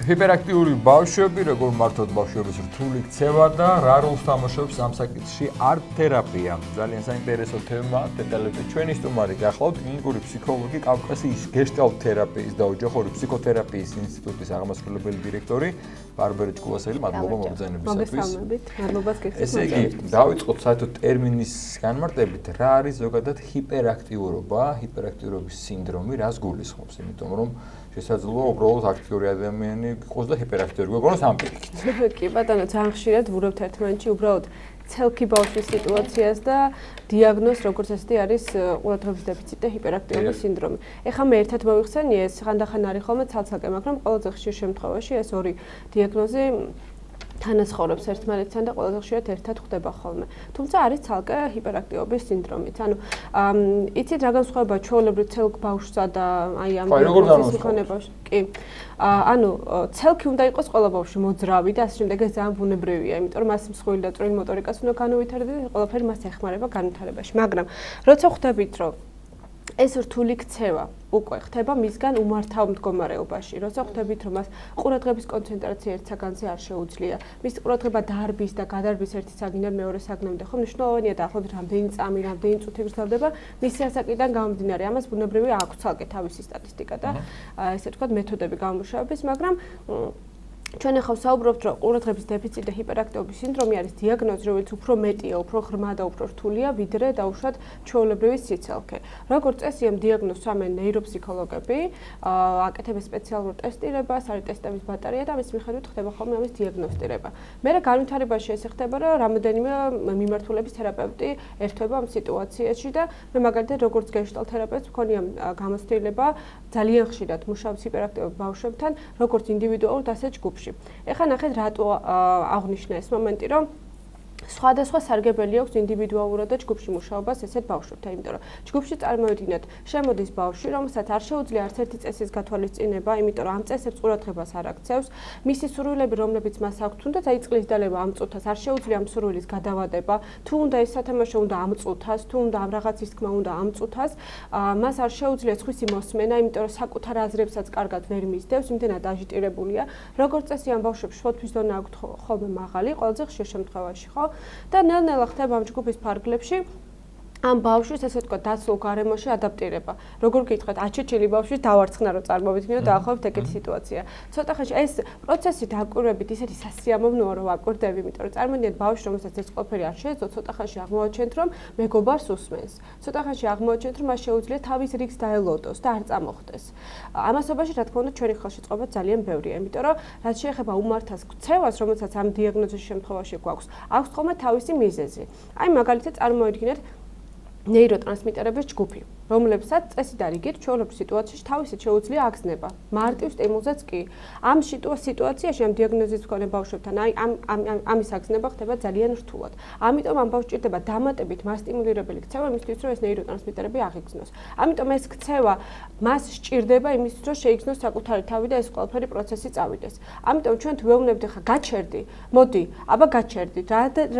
ჰიპერაქტიული ბავშვები, როგორ ვმართოთ ბავშვების რთული ქცევა და რა როლს თამაშობს ამ საკითხში არტთერაპია. ძალიან საინტერესო თემა, დეტალებზე ჩვენი სტუმარი გახლავთ კლინიკური ფსიქოლოგი, კავკასიის გეშტალტ თერაპიის და ოჯახური ფსიქოთერაპიის ინსტიტუტის აღმასრულებელი დირექტორი ბარბარე ჭკუასელი. მადლობა მოგზაინებისათვის. მოგესალმებით. მადლობას გიხდით. ესე იგი, დავიწყოთ საერთოდ ტერმინის განმარტებით, რა არის ზოგადად ჰიპერაქტიურობა, ჰიპერაქტიურობის სინდრომი, რას გულისხმობს, იმიტომ რომ შესაძლოა უბრალოდ აქტიური ადამიანი იყოს და ჰიპერაქტიური გქონოს ამ პირიქით. კი ბატონო, ძალიან ხშირად ვურევთ ერთმანეთში უბრალოდ ცელქი ბავშვის სიტუაციას და დიაგნოზს, როგორც ესეთი არის ყურადღების დეფიციტი და ჰიპერაქტიურობის სინდრომი. ეხლა მე ერთად მოვიხსენი ეს ხანდახან არის ხოლმე ცალ-ცალკე, მაგრამ ყველაზე ხშირ შემთხვევაში ეს ორი დიაგნოზი თანაცხოვრებს ერთმანეთთან და ყველაზე ხშირად ერთად ხდება ხოლმე. თუმცა არის ცალკე ჰიპერაქტიურობის სინდრომიც. ანუ იცით რა განსხვავება ჩვეულებრივ ცელქ ბავშვსა და აი ამ დიაგნოზის მქონე ბავშვს? კი. ანუ ცელქი უნდა იყოს ყველა ბავშვი მოძრავი და ასე შემდეგ, ეს ძალიან ბუნებრივია, იმიტომ რომ მას მსხვილი და წვრილი მოტორიკაც უნდა განუვითარდეს და ყველაფერი მას ეხმარება განვითარებაში. მაგრამ როცა ხვდებით, რომ ეს რთული ქცევა უკვე ხდება მისგან უმართავ მდგომარეობაში. როცა ხვდებით, რომ მას ყურადღების კონცენტრაცია ერთ საგანზე არ შეუძლია, მის ყურადღება დარბის და გადარბის ერთი საგნიდან მეორე საგნამდე, ხო, მნიშვნელოვანია დაახლოებით რამდენი წამი, რამდენი წუთი გრძელდება მისი ასაკიდან გამომდინარე. ამას ბუნებრივი აქვს ცალკე თავისი სტატისტიკა და ესე ვთქვათ მეთოდები გამომუშავების, მაგრამ ჩვენ ახლა ვსაუბრობთ, რომ ყურადღების დეფიციტი და ჰიპერაქტიურობის სინდრომი არის დიაგნოზი, რომელიც უფრო მეტია, უფრო ღრმა და უფრო რთულია, ვიდრე დაუშვათ ჩვეულებრივი სიცელქე. როგორც წესი, ამ დიაგნოზს ამენ ნეიროფსიქოლოგები, აკეთებენ სპეციალურ ტესტირებას, არის ტესტების ბატარეა და ამის მიხედვით ხდება ხოლმე ამის დიაგნოსტირება. მერე განვითარებაში ესე ხდება, რომ რამოდენიმე მიმართულების თერაპევტი ერთვება ამ სიტუაციაში და მე მაგალითად როგორც გეშტალტ თერაპევტს მქონია გამოცდილება ძალიან ხშირად მუშაობს ჰიპერაქტიურ ბავშვებთან, როგორც ინდივიდუალურად, ასე ჯგუფში. ეხლა ნახეთ რატო აღნიშნა ეს მომენტი, რომ სხვადასხვა სარგებელი აქვს ინდივიდუალურად და ჯგუფში მუშაობას ესეთ ბავშვებთან, იმიტომ რომ ჯგუფში წარმოვიდგინოთ, შემოდის ბავშვი, რომელსაც არ შეუძლია არც ერთი წესის გათვალისწინება, იმიტომ რომ ამ წესებს ყურადღებას არ აქცევს, მისი სურვილები, რომლებიც მას აქვს, თუნდაც აი წყლის დალევა ამ წუთას, არ შეუძლია ამ სურვილის გადავადება, თუ უნდა ეს სათამაშო უნდა ამ წუთას, თუ უნდა ამ რაღაცის თქმა უნდა ამ წუთას, მას არ შეუძლია სხვისი მოსმენა, იმიტომ რომ საკუთარ აზრებსაც კარგად ვერ მისდევს, იმდენად აჟიტირებულია. როგორც წესი ამ ბავშვებს შფოთვის დონე აქვთ ხოლმე მაღალი, ყველაზე ხშირ შემთხვევაში, ხო? და ნელ-ნელა ხდება ამ ჯგუფის ფარგლებში ამ ბავშვის ესე ვთქვათ დაცულ გარემოში ადაპტირება. როგორ გითხრათ, აჩეჩილი ბავშვის დავარცხნა რო წარმოვიდგინოთ, დაახლოებით ეგეთი სიტუაცია. ცოტა ხანში ეს პროცესი დაკვირვებით ისეთი სასიამოვნოა, რომ ვაკვირდები, იმიტომ რომ წარმოვიდგინეთ ბავშვი, რომელსაც ეს ყველაფერი არ შეეძლო, ცოტა ხანში აღმოვაჩენთ, რომ მეგობარს უსმენს. ცოტა ხანში აღმოვაჩენთ, რომ მას შეუძლია თავის რიგს დაელოდოს და არ წამოხდეს. ამასობაში რა თქმა უნდა ჩვენი ხელშეწყობა ძალიან ბევრია, იმიტომ რომ რაც შეეხება უმართას ქცევას, რომელსაც ამ დიაგნოზის შემთხვევაში გვაქვს, აქვს ხოლმე თავისი მიზეზი. აი მაგალითად წარმოვიდგინეთ ნეიროტრანსმიტერების ჯგუფი, რომლებსაც წესით და რიგით ჩვეულებრივ სიტუაციაში თავისით შეუძლია აგზნება. მარტივ სტიმულზეც კი. ამ სიტუაციაში ამ დიაგნოზის მქონე ბავშვებთან აი ამის აგზნება ხდება ძალიან რთულად. ამიტომ ამ ბავშვს ჭირდება დამატებით მასტიმულირებელი ქცევა იმისთვის, რომ ეს ნეიროტრანსმიტერები აღიგზნოს. ამიტომ ეს ქცევა მას სჭირდება იმისთვის, რომ შეიგზნოს საკუთარი თავი და ეს ყველაფერი პროცესი წავიდეს. ამიტომ ჩვენ თუ ვეუბნებთ ახლა გაჩერდი, მოდი, აბა გაჩერდი.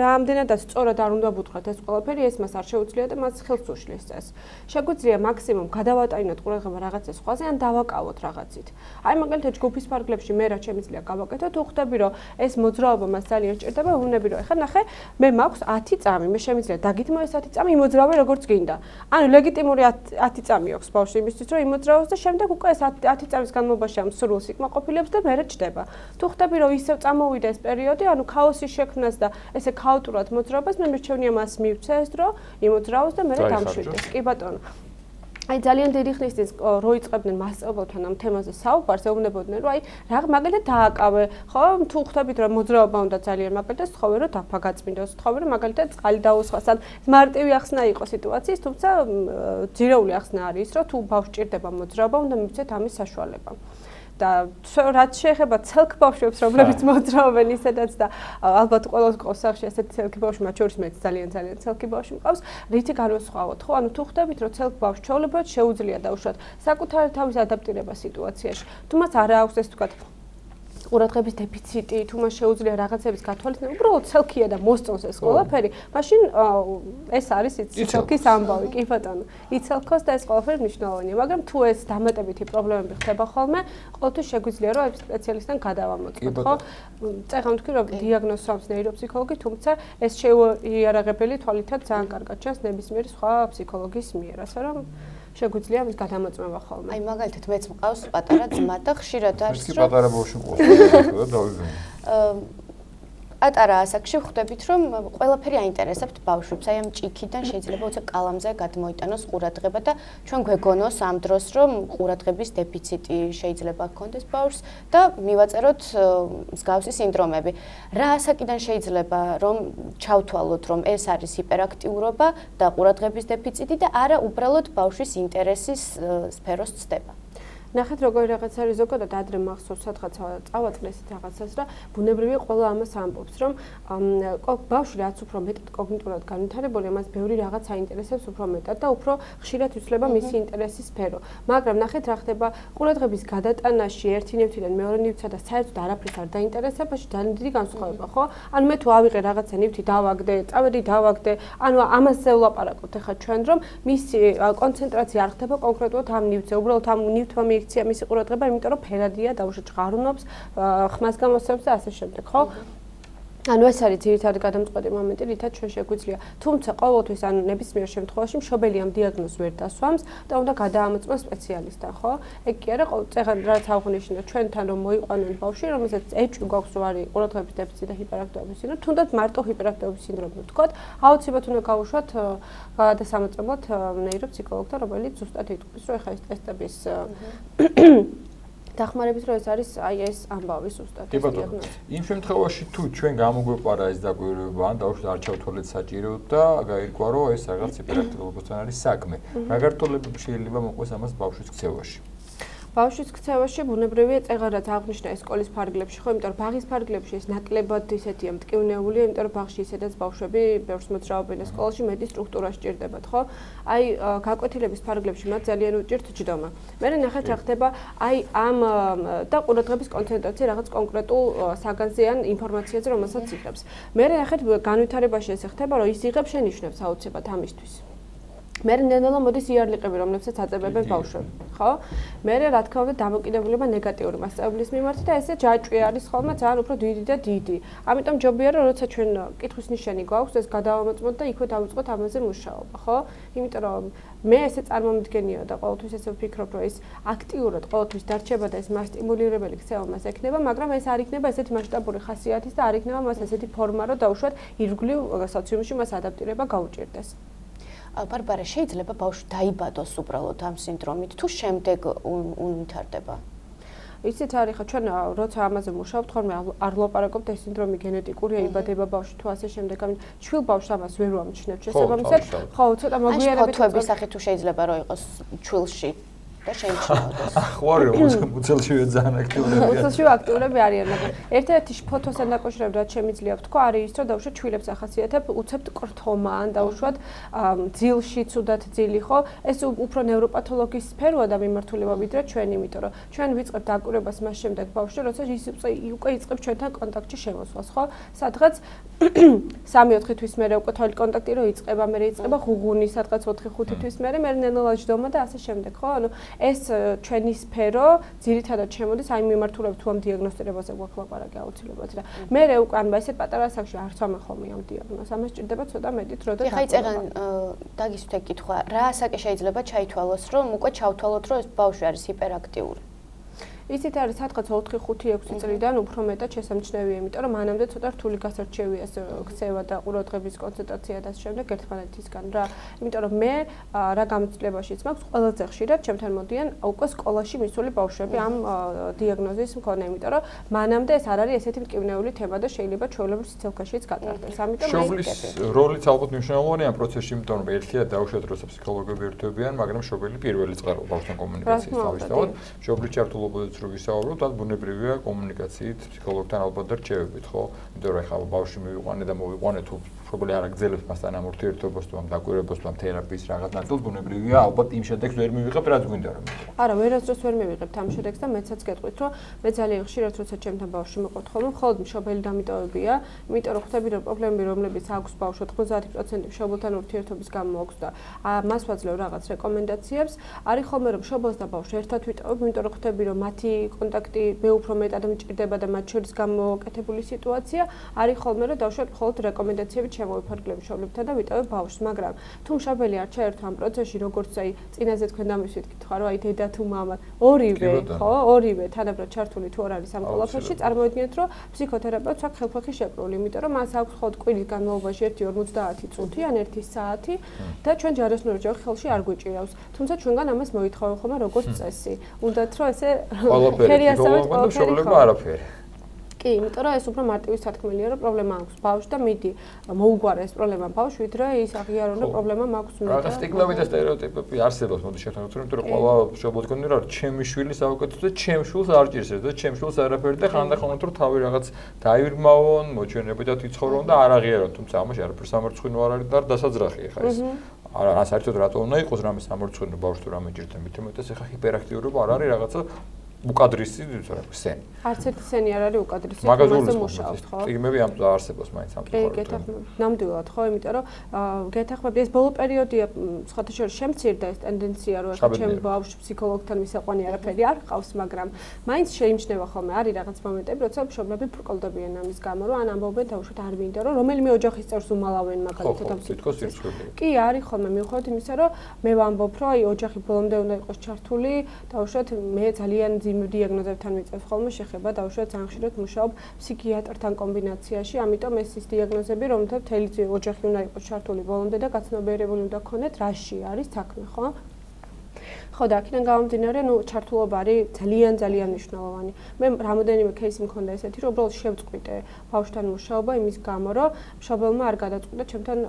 რამდენადაც სწორად არ უნდა ვუთხრათ ეს ყველაფერი, ეს მას არ შეუძლია და მას ხელს უშლის წესს. შეგვიძლია მაქსიმუმ გადავატანოთ ყურადღება რაღაცა სხვაზე, ან დავაკავოთ რაღაცით. აი მაგალითად ჯგუფის ფარგლებში მე რაც შემიძლია გავაკეთო, თუ ხვდები რომ ეს მოძრაობა მას ძალიან სჭირდება, ვუნები რომ ეხლა ნახე, მე მაქვს 10 წამი, მე შემიძლია დაგითმო ეს 10 წამი იმოძრავე როგორც გინდა. ანუ ლეგიტიმური 10 წამი აქვს ბავშვი იმისთვის, რომ იმოძრავოს და შემდეგ უკვე ეს 10 წამის განმავლობაში ამ სურვილს იკმაყოფილებს და მერე ჩდება. თუ ხვდები რომ ისევ წამოვიდა ეს პერიოდი, ანუ ქაოსის შექმნას და ესე ქაოტურად მოძრაობას, მე მირჩევნია მას მივცე ეს დრო, იმოძრავოს და მერე დამშვიდეს. კი ბატონო. აი ძალიან დიდი ხნის წინ რო იწყებდნენ მასწავლებელთან ამ თემაზე საუბარს, ეუბნებოდნენ რომ აი რა მაგალითად დააკავე, ხო, თუ ხვდებით რომ მოძრაობა უნდა ძალიან მაგალითად სთხოვე რომ დაფა გაწმინდოს, სთხოვე რომ მაგალითად წყალი დაუსხას, ან მარტივი ახსნა იყო სიტუაციის, თუმცა ძირეული ახსნა არის, რომ თუ ბავშვს ჭირდება მოძრაობა, უნდა მივცეთ ამის საშუალება. და რაც შეეხება ცელქ ბავშვებს, რომლებიც მოძრაობენ ისედაც და ალბათ ყველას ყავს სახში ასეთი ცელქი ბავშვი, მათ შორის მეც ძალიან ცელქი ბავშვი მყავს, რითი განვასხვავოთ, ხო? ანუ თუ ხვდებით, რომ ცელქ ბავშვს ჩვეულებრივად შეუძლია დაუშვათ საკუთარი თავის ადაპტირება სიტუაციაში. თუ მას არ აქვს ეს ვთქვათ ყურადღების დეფიციტი, თუ მას შეუძლია რაღაცების გათვალისწინება, უბრალოდ ცელქია და მოსწონს ეს ყველაფერი, მაშინ ეს არის ცელქის ამბავი, კი ბატონო. იცელქოს და ეს ყველაფერი მნიშვნელოვანია, მაგრამ თუ ეს დამატებითი პრობლემები ხდება ხოლმე, ყოველთვის შეგვიძლია რომ ეს სპეციალისტთან გადავამოწმოთ, ხო? წეგან ვთქვი რომ დიაგნოზს აქვს ნეიროფსიქოლოგი, თუმცა ეს შეუიარაღებელი თვალითაც ძალიან კარგად ჩანს ნებისმიერი სხვა ფსიქოლოგის მიერ, ასე რომ შეგვიძლია მის გადამოწმება ხოლმე. აი მაგალითად მეც მყავს პატარა ძმა და ხშირად არის რომ პატარა ბავშვი მყავს და დავიგე. პატარა ასაკში ხვდებით რომ ყველაფერი აინტერესებთ ბავშვებს. აი ამ ჭიქიდან შეიძლება უცებ კალამზე გადმოიტანოს ყურადღება და ჩვენ გვეგონოს ამ დროს რომ ყურადღების დეფიციტი შეიძლება გქონდეს ბავშვს და მივაწეროთ მსგავსი სინდრომები. რა ასაკიდან შეიძლება რომ ჩავთვალოთ რომ ეს არის ჰიპერაქტიურობა და ყურადღების დეფიციტი და არა უბრალოდ ბავშვის ინტერესის სფეროს ცდება. ნახეთ როგორი რაღაც არის ზოგადად ადრე მახსოვს სადღაც წავაწყდეს რაღაცას და ბუნებრივია ყველა ამას ამბობს რომ ბავშვი რაც უფრო მეტად კოგნიტურად განვითარებულია მას ბევრი რაღაც აინტერესებს უფრო მეტად და უფრო ხშირად იცვლება მისი ინტერესის სფერო მაგრამ ნახეთ რა ხდება ყურადღების გადატანაში ერთი ნივთიდან მეორე ნივთსა და საერთოდ არაფრის არ დაინტერესებაში ძალიან დიდი განსხვავება ხო ანუ მე თუ ავიღე რაღაცა ნივთი დავაგდე წავედი დავაგდე ანუ ამაზე ვლაპარაკობთ ახლა ჩვენ რომ მისი კონცენტრაცია არ ხდება კონკრეტულად ამ ნივთზე უბრალოდ ამ ნივთმა მისი ყურადღება, იმიტომ რომ ფერადია, დაუშვათ ჭღარუნობს, ხმას გამოსცემს და ასე შემდეგ, ხო? ანუ ეს არის ძირითადი გადამწყვეტი მომენტი, რითაც ჩვენ შეგვიძლია. თუმცა ყოველთვის ანუ ნებისმიერ შემთხვევაში მშობელი ამ დიაგნოზს ვერ დასვამს და უნდა გადაამოწმოს სპეციალისტთან, ხო? ეგ კი არა, წეგან რაც აღვნიშნეთ, ჩვენთან რომ მოიყვანონ ბავშვი, რომელსაც ეჭვი გვაქვს, რომ არის ყურადღების დეფიციტი და ჰიპერაქტიურობის სინდრომი, თუნდაც მარტო ჰიპერაქტიურობის სინდრომი ვთქვათ, აუცილებლად უნდა გავუშვათ გადასამოწმებლად ნეიროფსიქოლოგთან, რომელიც ზუსტად იტყვის, რომ ეხლა ეს ტესტების დახმარების დროს ეს არის აი ეს ამბავი ზუსტად ეს დიაგნოზი. იმ შემთხვევაში თუ ჩვენ გამოგვეყარა ეს დაკვირვება ან დაუშვათ არ ჩავთვალეთ საჭირო და გაირკვა რომ ეს რაღაც ჰიპერაქტიურობასთან არის საქმე. რა გართულებები შეიძლება მოყვეს ამას ბავშვის ქცევაში? ბავშვის ქცევაში ბუნებრივია წეგან რაც აღნიშნა ეს სკოლის ფარგლებში ხო იმიტომ რომ ბაღის ფარგლებში ეს ნაკლებად ისეთია მტკივნეულია იმიტომ რომ ბაღში ისედაც ბავშვები ბევრს მოძრაობენ სკოლაში მეტი სტრუქტურა სჭირდებათ ხო აი გაკვეთილების ფარგლებში მათ ძალიან უჭირთ ჯდომა მე ნახეთ რა ხდება აი ამ და ყურადღების კონცენტრაცია რაღაც კონკრეტულ საგანზე ან ინფორმაციაზე რომელსაც იღებს მე ნახეთ განვითარებაში ეს ხდება რომ ის იღებს შენიშვნებს აუცილებლად ამისთვის მე ნენელა მოდის იარლიყები რომლებსაც აწებებენ ბავშვები ხო მე რა თქმა უნდა დამოკიდებულება ნეგატიური მასწავლებლის მიმართ და ესე ჯაჭვი არის ხოლმე ძალიან უფრო დიდი და დიდი ამიტომ ჯობია რომ როცა ჩვენ კითხვის ნიშანი გვაქვს ეს გადავამოწმოთ და იქვე დავიწყოთ ამაზე მუშაობა ხო იმიტომ რომ მე ესე წარმომიდგენია და ყოველთვის ესე ვფიქრობ რომ ეს აქტიურად ყოველთვის დარჩება და ეს მასტიმულირებელი ქცევა მას ექნება მაგრამ ეს არ იქნება ესეთი მასშტაბური ხასიათის და არ იქნება მას ესეთი ფორმა რომ დაუშვათ ირგვლივ სოციუმში მას ადაპტირება გაუჭირდეს ბარბარე შეიძლება ბავშვი დაიბადოს უბრალოდ ამ სინდრომით თუ შემდეგ უნვითარდება იცით არის ხო ჩვენ როცა ამაზე მუშაობთ ხოლმე არ ვლაპარაკობთ ეს სინდრომი გენეტიკურია იბადება ბავშვი თუ ასე შემდეგ ამით ჩვილ ბავშვს ამას ვერ ვამჩნევთ შესაბამისად ხო ცოტა მოგვიანებით ფოთვების სახით თუ შეიძლება რომ იყოს ჩვილში და შეიჩინოს. ხო არის მუცელშივე ძალიან აქტიურები. მუცელშივე აქტიურები არიან, მაგრამ ერთ-ერთი ფოთოსთან დაკავშირებით რაც შემიძლია ვთქვა, არის ის, რომ დაუშვათ ჩვილებს ახასიათებ უცებთ კრთომა ან დაუშვათ ძილში ცუდად ძილი, ხო? ეს უფრო ნევროპათოლოგიის სფეროა და მიმართულება ვიდრე ჩვენ, იმიტომ რომ ჩვენ ვიწყებთ დაკვირვებას მას შემდეგ ბავშვში, როცა ის უკვე იწყებს ჩვენთან კონტაქტში შემოსვლას, ხო? სადღაც 3-4 თვის მერე უკვე თვალი კონტაქტი რო იწყება, მერე იწყება ღუღუნი, სადღაც 4-5 თვის მერე ნენელა ჯდომა და ასე შემდეგ, ხო? ანუ ეს ჩვენი სფერო ძირითადად შემოდის აი მიმართულებით თუ ამ დიაგნოსტირებაზე გვაქვს ლაპარაკი აუცილებლად და მე უკვე ან ესეთ პატარა ასაკში არ ვცამე ხოლმე ამ დიაგნოზს ამას სჭირდება ცოტა მეტი დრო და ეხა იწეგან დაგისვით კითხვა რა ასაკი შეიძლება ჩაითვალოს რომ უკვე ჩავთვალოთ რომ ეს ბავშვი არის ჰიპერაქტიული ისეთ არის სადღაც 4-5-6 წლიდან უფრო მეტად შესამჩნევია, იმიტომ რომ მანამდე ცოტა რთული გასარჩევია ეს ქცევა და ყურადღების კონცენტრაცია და ამ შემდეგ ერთმანეთისგან რა. იმიტომ რომ მე რა გამოცდილებაშიც მაქვს ყველაზე ხშირად ჩემთან მოდიან უკვე სკოლაში მისული ბავშვები ამ დიაგნოზის მქონე, იმიტომ რომ მანამდე ეს არ არის ესეთი მტკივნეული თემა და შეიძლება ჩვეულებრივ სიცოცხლეშიც გატარდეს. ამიტომ მშობლის როლიც ალბათ მნიშვნელოვანია ამ პროცესში, იმიტომ რომ ერთია დაუშვათ როცა ფსიქოლოგები ერთვებიან, მაგრამ მშობელი პირველი წყარო ბავშვთან კომუნიკაციის თავისთავად. მშობლის ჩართულობაზე რო ვისაუბროთ, tad ბუნებრივია კომუნიკაციით ფსიქოლოგთან ალბათ და რჩევებით, ხო? იმიტომ რომ ეხლა ბავშვი მივიყვანე და მოვიყვანე თუ მშობელი არ აგზელებს მასთან ამ ურთიერთობას თუ ამ დაკვირვებას თუ ამ თერაპიის რაღაც ნაწილს, ბუნებრივია ალბათ იმ შედეგს ვერ მივიღებ, რაც გვინდა რომ მივიღო. არა, ვერასდროს ვერ მივიღებთ ამ შედეგს და მეცაც გეტყვით, რომ მე ძალიან ხშირად როცა ჩემთან ბავშვი მოყვართ ხოლმე, მხოლოდ მშობელი დამიტოვებია, იმიტომ რომ ხვდები რომ პრობლემები რომლებიც აქვს ბავშვს 90% მშობელთან ურთიერთობის გამო აქვს და მას ვაძლევ რაღაც რეკომენდაციებს, არის ხოლმე რომ მშობელს და ბავშვს ერთად ვიტოვებ, იმიტომ რომ ხვდები რომ მათი კონტაქტი მე უფრო მეტად მჭირდება და მათ შორის გამოკეთებული სიტუაცია არის ხოლმე რომ დავშვათ მხოლოდ რეკომენდაციებით შემოვიფარგლებ მშობლებთან და ვიტოვებ ბავშვს, მაგრამ თუ მშობელი არ ჩაერთო ამ პროცესში, როგორც აი წინაზე თქვენ დამისვით კითხვა, რომ აი დედა თუ მამა ორივე, ხო, ორივე თანაბრად ჩართული თუ არ არის ამ ყველაფერში, წარმოვიდგინეთ, რომ ფსიქოთერაპევტს აქვს ხელფეხი შეკრული, იმიტომ რომ მას აქვს მხოლოდ კვირის განმავლობაში 1:50 წუთი ან 1 საათი და ჩვენ ჯაროსნური ჯოხი ხელში არ გვიჭირავს. თუმცა ჩვენგან ამას მოითხოვენ ხოლმე როგორც წესი. უნდათ რომ ესე ფსიქოლოგმა და მშობლებმა არაფერი. კი, იმიტომ რომ ეს უფრო მარტივი სათქმელია, რომ პრობლემა აქვს ბავშვს და მიდი მოუგვარა ეს პრობლემა ბავშვს, ვიდრე ის აღიარონ, რომ პრობლემა მაქვს მე. რა სტიგმები და სტერეოტიპები არსებობს, მოდი შევთანხმდეთ, იმიტომ რომ ყველა მშობლი გქონდა რა, ჩემი შვილი საუკეთესო და ჩემ შვილს არ ჭირს ეს და ჩემ შვილს არაფერი და ხანდახან თუ თავი რაღაც დაივირმავონ, მოჩვენებიდან თვითცხოვრონ და არ აღიარონ, თუმცა ამაში არაფერ სამარცხვინო არ არის და დასაძრახია ხა ეს. არა, საერთოდ რატო უნდა იყოს რამე სამარცხვინო ბავშვს თუ რამე ჭირდა, მით უმეტეს ეხა ჰიპერაქტიურობა არ არის რაღაცა უკადრისი სენი. არც ერთი სენი არ არის უკადრისი, მაგაზურს მუშაობთ, ხო? სტიგმები ამ არსებობს მაინც ამ ხო, გეთახმებით. ნამდვილად, ხო, იმიტომ რომ გეთახმებით ეს ბოლო პერიოდია, სხვათა შორის შემცირდა ეს ტენდენცია, რომ ახლა ჩემ ბავშვს ფსიქოლოგთან მისაყვანი არაფერი არ ყავს, მაგრამ მაინც შეიმჩნევა ხოლმე, არის რაღაც მომენტები, როცა მშობლები ბრკოლდებიან ამის გამო, რომ ან ამბობენ თავშოთ არ მინდა, რომ რომელიმე ოჯახის წევრს უმალავენ მაგალითად ამ სიტუაციას. კი, არის ხოლმე, მიუხედავად იმისა, რომ მე ვამბობ, რომ აი ოჯახი ბოლომდე უნდა იყოს ჩართული, თავშოთ მე ძალიან დიაგნოზებთან მიწევს ხოლმე შეხება დავუშვათ ძალიან ხშირად მუშაობ ფსიქიატრთან კომბინაციაში, ამიტომ ეს ის დიაგნოზები, რომელთა მთელი ოჯახი უნდა იყოს ჩართული ბოლომდე და გაცნობიერებული უნდა ქონდეთ, რაში არის საქმე, ხო? ხო და აქედან გამომდინარე, ჩართულობა არის ძალიან მნიშვნელოვანი. მე რამოდენიმე кейსი მქონდა ესეთი, რომ უბრალოდ შევწყვიტე ბავშვთან მუშაობა იმის გამო, რომ მშობელმა არ გადაწყვიტა ჩემთან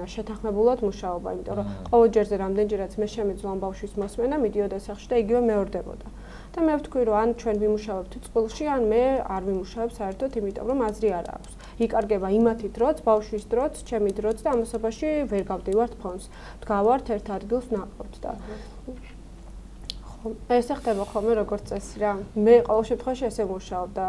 შეთანხმებულად მუშაობა, იმიტომ რომ ყოველ ჯერზე რამდენჯერაც მე შემეძლო ამ ბავშვის მოსმენა, მიდიოდა სახლში და იგივე მეორდებოდა. და მე ვთქვი, რომ ან ჩვენ ვიმუშავებთ წყვილში, ან მე არ ვიმუშავებ საერთოდ, იმიტომ რომ აზრი არ აქვს. იკარგება იმათი დროც, ბავშვის დროც, ჩემი დროც და ამასობაში ვერ გავდივართ ფონს. ვდგავართ ერთ ადგილს ნაყოფთ და ხო, ესე ხდება ხოლმე როგორც წესი რა. მე ყოველ შემთხვევაში ესე მუშაობ და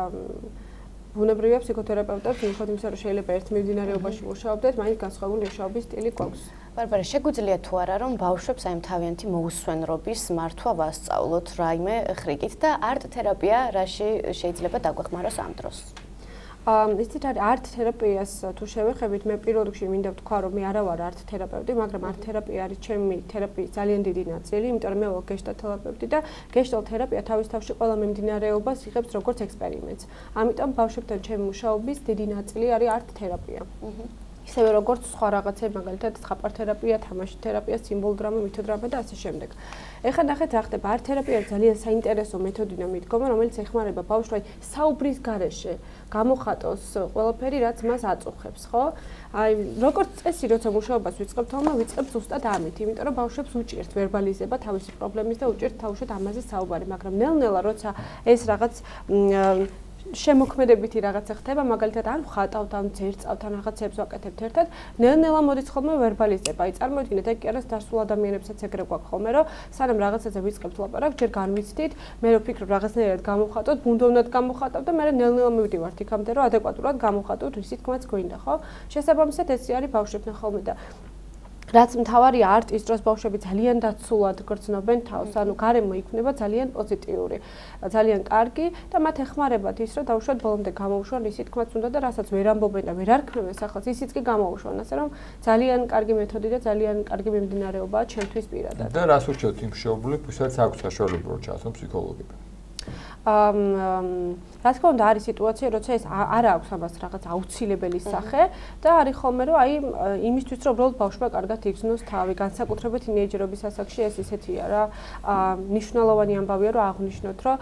ბუნებრივია ფსიქოთერაპევტებს, მიუხედავად იმისა, რომ შეიძლება ერთ მიმდინარეობაში მუშაობდეთ, მაინც განსხვავებული მუშაობის სტილი გვაქვს. ბარბარე, შეგვიძლია თუ არა რომ ბავშვებს აი თავიანთი მოусვენრობის მართვა ვასწავლოთ რაიმე ხრიკით და არტთერაპია რაში შეიძლება დაგვეხმაროს ამ დროს? იცით არის არტთერაპიას თუ შევეხებით, მე პირველ რიგში მინდა ვთქვა, რომ მე არა ვარ არტთერაპევტი, მაგრამ არტთერაპია არის ჩემი თერაპიის ძალიან დიდი ნაწილი, იმიტომ რომ მე ვარ გეშტალთერაპევტი და გეშტალთერაპია თავის თავში ყველა მიმდინარეობას იღებს როგორც ექსპერიმენტს. ამიტომ ბავშვებთან ჩემი მუშაობის დიდი ნაწილი არის არტთერაპია. ისევე როგორც სხვა რაღაცები, მაგალითად ხაპართერაპია, თამაშთერაპია, სიმბოლდრამა, მითოდრამა და ასე შემდეგ. ეხლა ნახეთ რა ხდება, არტთერაპია ძალიან საინტერესო მეთოდი და მიდგომა, რომელიც ეხმარება ბავშვს საუბრის გარეშე გამოხატოს ყველაფერი, რაც მას აწუხებს, ხო? აი, როგორც წესი, როცა მუშაობას ვიწყებთ, ვიწყებთ ზუსტად ამით, იმიტომ რომ ბავშვებს უჭირთ ვერბალიზება თავისი პრობლემის და უჭირთ თავშოთ ამაზე საუბარი, მაგრამ ნელ-ნელა როცა ეს რაღაც შემოქმედებითი რაღაცა ხდება, მაგალითად ან ვხატავთ, ან ძერწავთ, ან რაღაცებს ვაკეთებთ ერთად, ნელ-ნელა მოდის ხოლმე ვერბალიზება. აი, წარმოიდგინეთ, ეგ კი არა დასულ ადამიანებსაც ეგრე გვაქვს ხოლმე, რომ სანამ რაღაცაზე ვიწყებთ ლაპარაკს, ჯერ განვიცდით, მე ვფიქრობ რაღაცნაირად გამოვხატოთ, ბუნდოვნად გამოვხატავ და მე ნელ-ნელა მივდივართ იქამდე, რომ ადეკვატურად გამოვხატოთ, რისი თქმაც გვინდა, ხო? შესაბამისად, ეს არის ბავშვებთან ხოლმე და რაც მთავარია არტის დროს ბავშვები ძალიან დაცულად გრძნობენ თავს, ანუ გარემო იქნება ძალიან პოზიტიური, ძალიან კარგი და მათ ეხმარებათ ის, რომ დავუშვათ ბოლომდე გამოვუშვან რისი თქმაც უნდა და რასაც ვერ ამბობენ და ვერ არქმევენ სახელს, ისიც კი გამოვუშვან, ასე რომ ძალიან კარგი მეთოდი და ძალიან კარგი მიმდინარეობაა ჩემთვის პირადად. და რას ურჩევთ იმ მშობლებს, ვისაც აქვს საშუალება რომ ჩაასვენ ფსიქოლოგები? რა თქმა უნდა არის სიტუაცია, როცა ეს არ აქვს ამას რაღაც აუცილებელი სახე და არის ხოლმე რომ აი იმისთვის რომ უბრალოდ ბავშვმა კარგად იგრძნოს თავი, განსაკუთრებით თინეიჯერობის ასაკში ეს ისეთია რა. მნიშვნელოვანი ამბავია რომ აღვნიშნოთ, რომ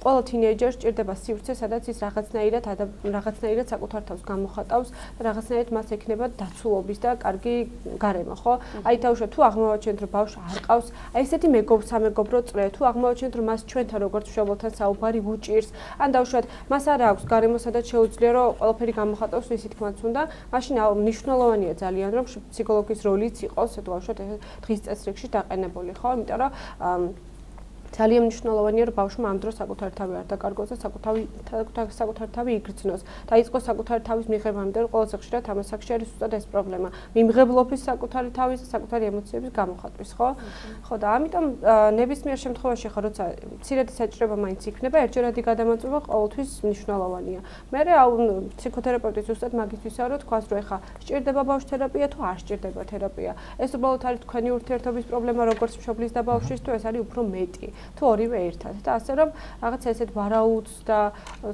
ყველა თინეიჯერს ჭირდება სივრცე, სადაც ის რაღაცნაირად საკუთარ თავს გამოხატავს და რაღაცნაირად მას ექნება დაცულობის და კარგი გარემო, ხო? აი თავშოთ თუ აღმოვაჩენთ რომ ბავშვს არ ყავს, აი ესეთი სამეგობრო წრე, თუ აღმოვაჩენთ რომ მას ჩვენთან როგორც მშობელთან საუბარი უჭირს, ან დავუშვათ მას არ აქვს გარემო, სადაც შეუძლია რომ ყველაფერი გამოხატავს, ისი თქმაც უნდა, მაშინ მნიშვნელოვანია ძალიან რომ ფსიქოლოგის როლიც იყოს, დავუშვათ დღის წესრიგში დაყენებული, ხო? იმიტომ რომ ძალიან მნიშვნელოვანია, რომ ბავშვმა ამ დროს საკუთარი თავი არ დაკარგოს და საკუთარი თავი იგრძნოს. დაიწყოს საკუთარი თავის მიღება, იმიტომ რომ ყველაზე ხშირად ამ ასაკში არის უბრალოდ ეს პრობლემა. მიმღებლობის საკუთარი თავის და საკუთარი ემოციების გამოხატვის, ხო? ხო და ამიტომ ნებისმიერ შემთხვევაში ხო როცა მცირედი საჭიროება მაინც იქნება, ერთჯერადი გადამაწვევა ყოველთვის მნიშვნელოვანია. მერე ფსიქოთერაპევტი ზუსტად მაგისთვისაა, რომ თქვას, რომ ეხა სჭირდება ბავშვ თერაპია თუ არ სჭირდება თერაპია. ეს უბრალოდ არის თქვენი ურთიერთობის პრობლემა, როგორც მშობლის და ბავშვის, თუ ეს არის უფრო მეტი. თუ ორივე ერთად და ასე რომ რაღაცა ესეთ ვარაუდს და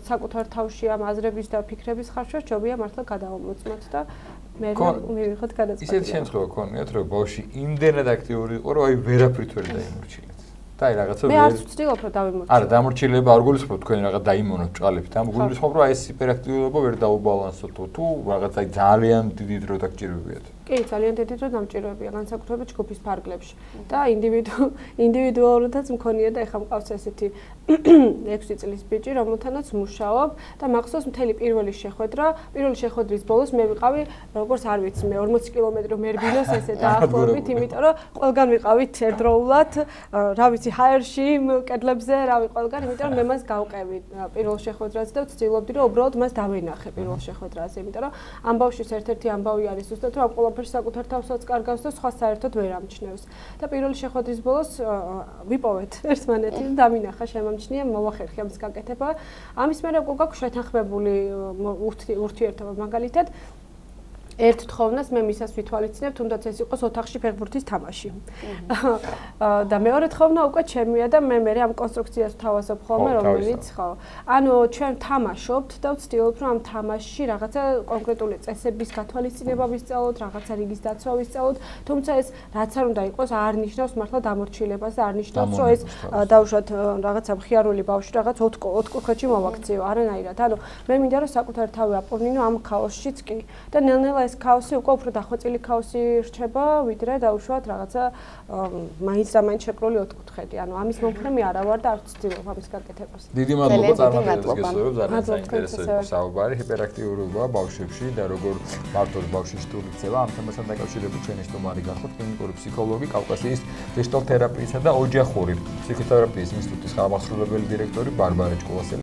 საკუთარ თავში ამ აზრების და ფიქრების ხარშვა ჯობია მართლა გადავამოწმოთ და მე მივიღოთ გადაწყვეტილება. ისეთი შემთხვევა ქონიათ, რომ ბავშვი იმდენად აქტიური იყო, რომ აი ვერაფრით ვერ დაიმორჩილეთ. და აი რაღაცა მე არც ვცდილობ რომ დავიმორჩილო. არა, დამორჩილება არ გულისხმობ თქვენ რაღაც დაიმონოთ ჭალებით. ამ გულისხმობ რომ აი ეს ჰიპერაქტიულობა ვერ დაუბალანსოთ თუ რაღაც აი ძალიან დიდი დრო დაგჭირებიათ. კი, ძალიან დიდი დრო დამჭირებია, განსაკუთრებით ჯგუფის ფარგლებში. და ინდივიდუალურადაც მქონია და ეხლა მყავს ესეთი 6 წლის ბიჭი, რომელთანაც მუშაობ და მახსოვს მთელი პირველი შეხვედრის ბოლოს მე ვიყავი, როგორც არ ვიცი, მე 40 კილომეტრი მერბინოს ესე დაახლოებით, იმიტომ რომ ყველგან ვიყავით ერთდროულად, რა ვიცი, ჰაერში, კედლებზე, რავი, ყველგან, იმიტომ რომ მე მას გავყევი პირველ შეხვედრაზე და ვცდილობდი რომ უბრალოდ მას დავენახე პირველ შეხვედრაზე, იმიტომ რომ ამ ბავშვის ერთ-ერთი ამბავი არის ზუსტად რომ ყველაფერს საკუთარ თავსაც კარგავს და სხვა საერთოდ ვერ ამჩნევს. და პირველი შეხვედრის ბოლოს ვიპოვეთ ერთმანეთი და დამინახა შემამჩნია მოვახერხე ამის გაკეთება. ამის მერე უკვე გვაქვს შეთანხმებული ურთიერთობა მაგალითად ერთ თხოვნას მე მისას ვითვალისწინებ, თუნდაც ეს იყოს ოთახში ფეხბურთის თამაში. და მეორე თხოვნა უკვე ჩემია და მე ამ კონსტრუქციას ვთავაზობ ხოლმე, რომელიც ხო. ანუ ჩვენ თამაშობთ და ვცდილობ რომ ამ თამაშში რაღაცა კონკრეტული წესების გათვალისწინება ვისწავლოთ, რაღაცა რიგის დაცვა ვისწავლოთ, თუმცა ეს რაც არ უნდა იყოს, არ ნიშნავს მართლა დამორჩილებას და არ ნიშნავს რომ ეს დაუშვათ რაღაცა მხიარული ბავშვი რაღაც ოთხკუთხედში მოვაქციო, არანაირად. ანუ მე მინდა რომ საკუთარი თავი აპოვნინო ამ ქაოსშიც კი და ნელ-ნელა ეს ქაოსი უკვე უფრო დახვეწილი ქაოსი რჩება, ვიდრე დაუშვათ რაღაცა მაინც და მაინც შეკრული ოთხკუთხედი. ანუ ამის მომხრე მე არა ვარ და არ ვცდილობ ამის გაკეთებას. დიდი მადლობა წარმატებებს გესწრებებ, ძალიან საინტერესო იყო საუბარი ჰიპერაქტიურობა ბავშვებში და როგორ მართოთ ბავშვის რთული ქცევა. ამ თემასთან დაკავშირებით ჩვენი სტუმარი გახლავთ კლინიკური ფსიქოლოგი, კავკასიის გეშტალტ თერაპიისა და ოჯახური ფსიქოთერაპიის ინსტიტუტის ხალხმსახურებელი დირექტორი ბარბარე ჭკუასელი.